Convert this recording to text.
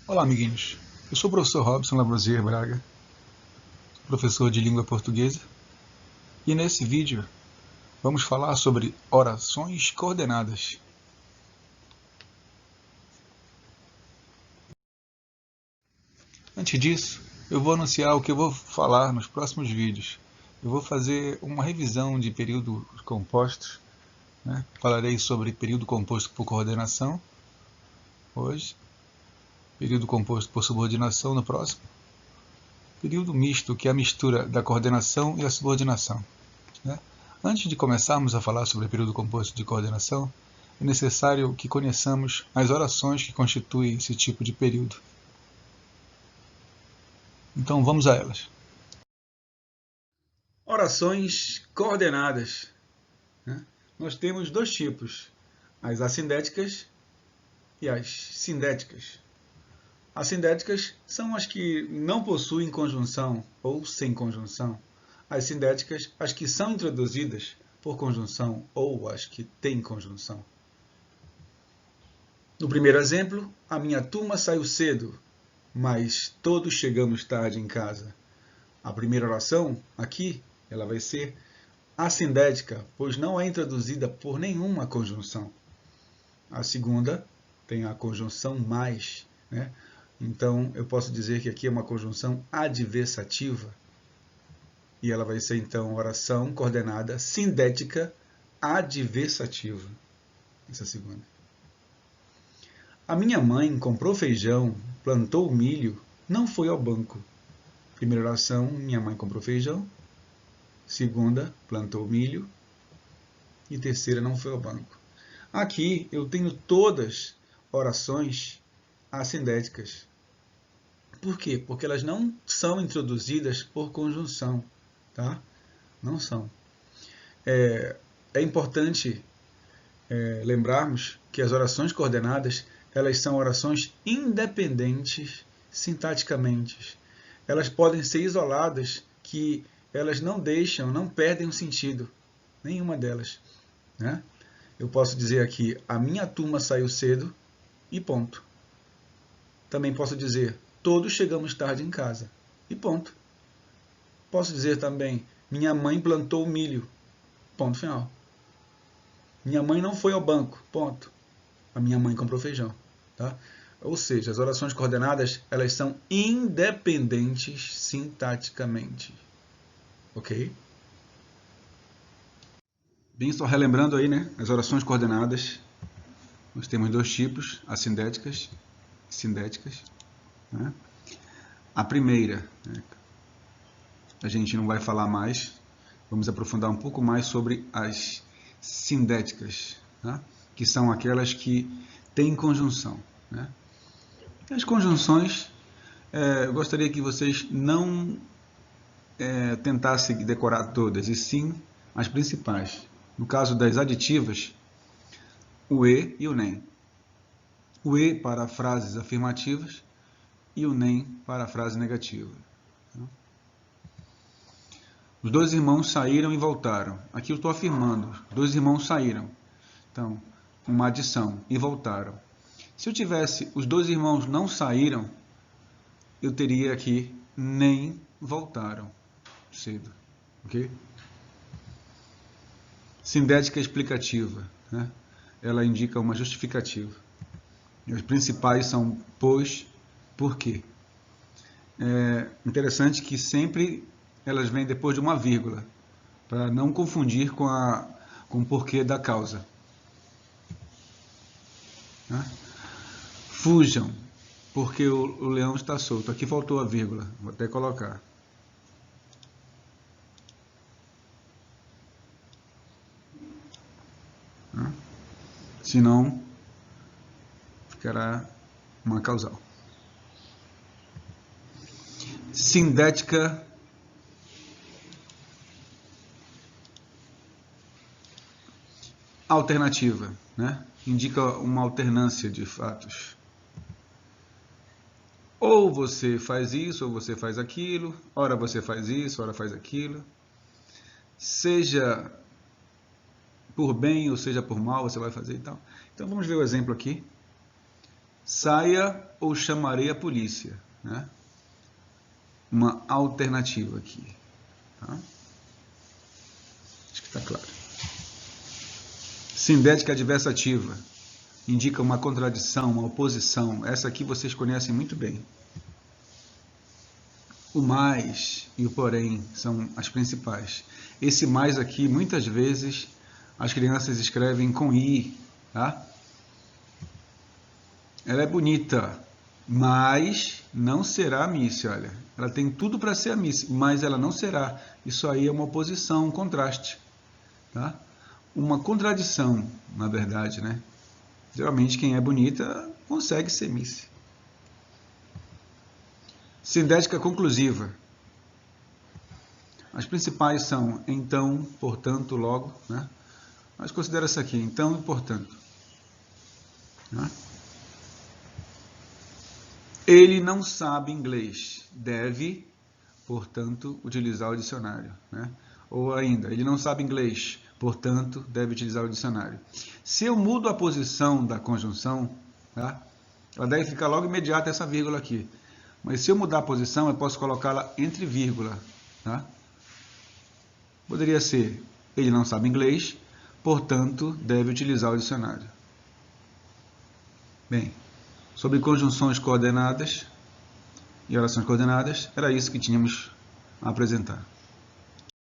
Olá, amiguinhos. Eu sou o professor Robson Lavoisier Braga, professor de língua portuguesa, e nesse vídeo vamos falar sobre orações coordenadas. Antes disso, eu vou anunciar o que eu vou falar nos próximos vídeos. Eu vou fazer uma revisão de períodos compostos, né? Falarei sobre período composto por coordenação hoje, período composto por subordinação no próximo, período misto, que é a mistura da coordenação e a subordinação, né? Antes de começarmos a falar sobre o período composto de coordenação, é necessário que conheçamos as orações que constituem esse tipo de período. Então vamos a elas. Orações coordenadas, né? Nós temos dois tipos, as assindéticas e as sindéticas. As sindéticas são as que não possuem conjunção ou sem conjunção. As sindéticas, as que são introduzidas por conjunção ou as que têm conjunção. No primeiro exemplo, a minha turma saiu cedo, mas todos chegamos tarde em casa. A primeira oração, aqui, ela vai ser assindética, pois não é introduzida por nenhuma conjunção. A segunda tem a conjunção mais, né? Então, eu posso dizer que aqui é uma conjunção adversativa. E ela vai ser, então, oração coordenada sindética adversativa. Essa segunda. A minha mãe comprou feijão, plantou milho, não foi ao banco. Primeira oração, minha mãe comprou feijão. Segunda, plantou milho. E terceira, não foi ao banco. Aqui eu tenho todas orações assindéticas. Por quê? Porque elas não são introduzidas por conjunção, tá? Não são. É importante lembrarmos que as orações coordenadas, elas são orações independentes sintaticamente. Elas podem ser isoladas, que elas não deixam, não perdem o sentido, nenhuma delas, né? Eu posso dizer aqui, a minha turma saiu cedo e ponto. Também posso dizer, todos chegamos tarde em casa e ponto. Posso dizer também, minha mãe plantou milho, ponto final. Minha mãe não foi ao banco, ponto. A minha mãe comprou feijão, tá? Ou seja, as orações coordenadas, elas são independentes sintaticamente, ok? Bem, só relembrando aí, né, as orações coordenadas, nós temos dois tipos, assindéticas e sindéticas, né? A primeira, né, a gente não vai falar mais, vamos aprofundar um pouco mais sobre as sindéticas, né, que são aquelas que têm conjunção, né? As conjunções, eu gostaria que vocês não tentassem decorar todas, e sim as principais. No caso das aditivas, o e e o nem. O e para frases afirmativas e o nem para frases negativas. Os dois irmãos saíram e voltaram. Aqui eu estou afirmando, os dois irmãos saíram. Então, uma adição, e voltaram. Se eu tivesse os dois irmãos não saíram, eu teria aqui nem voltaram cedo, ok? Sindética explicativa, né? Ela indica uma justificativa. E os principais são pois, por quê. É interessante que sempre elas vêm depois de uma vírgula, para não confundir com o porquê da causa. Né? Fujam, porque o leão está solto. Aqui faltou a vírgula, vou até colocar. Né? Senão, ficará uma causal. Sindética alternativa, né? Indica uma alternância de fatos. Ou você faz isso, ou você faz aquilo, ora você faz isso, ora faz aquilo. Seja por bem ou seja por mal, você vai fazer e tal. Então vamos ver o exemplo aqui. saia ou chamarei a polícia, né? Uma alternativa aqui, tá? Acho que está claro. Sindética adversativa indica uma contradição, uma oposição. Essa aqui vocês conhecem muito bem. O mais e o porém são as principais. Esse mais aqui, muitas vezes, as crianças escrevem com i, tá? Ela é bonita, mas não será a Miss, olha. Ela tem tudo para ser a Miss, mas ela não será. Isso aí é uma oposição, um contraste, tá? Uma contradição, na verdade, né? Geralmente quem é bonita consegue ser Miss. Sindética conclusiva. As principais são então, portanto, logo, né? Mas considera essa aqui, então e portanto. Né? Ele não sabe inglês, deve, portanto, utilizar o dicionário, né? Ou ainda, ele não sabe inglês, portanto, deve utilizar o dicionário. Se eu mudo a posição da conjunção, tá? Ela deve ficar logo imediata essa vírgula aqui. Mas se eu mudar a posição, eu posso colocá-la entre vírgula, tá? Poderia ser, ele não sabe inglês, portanto, deve utilizar o dicionário. Bem, sobre conjunções coordenadas e orações coordenadas, era isso que tínhamos a apresentar.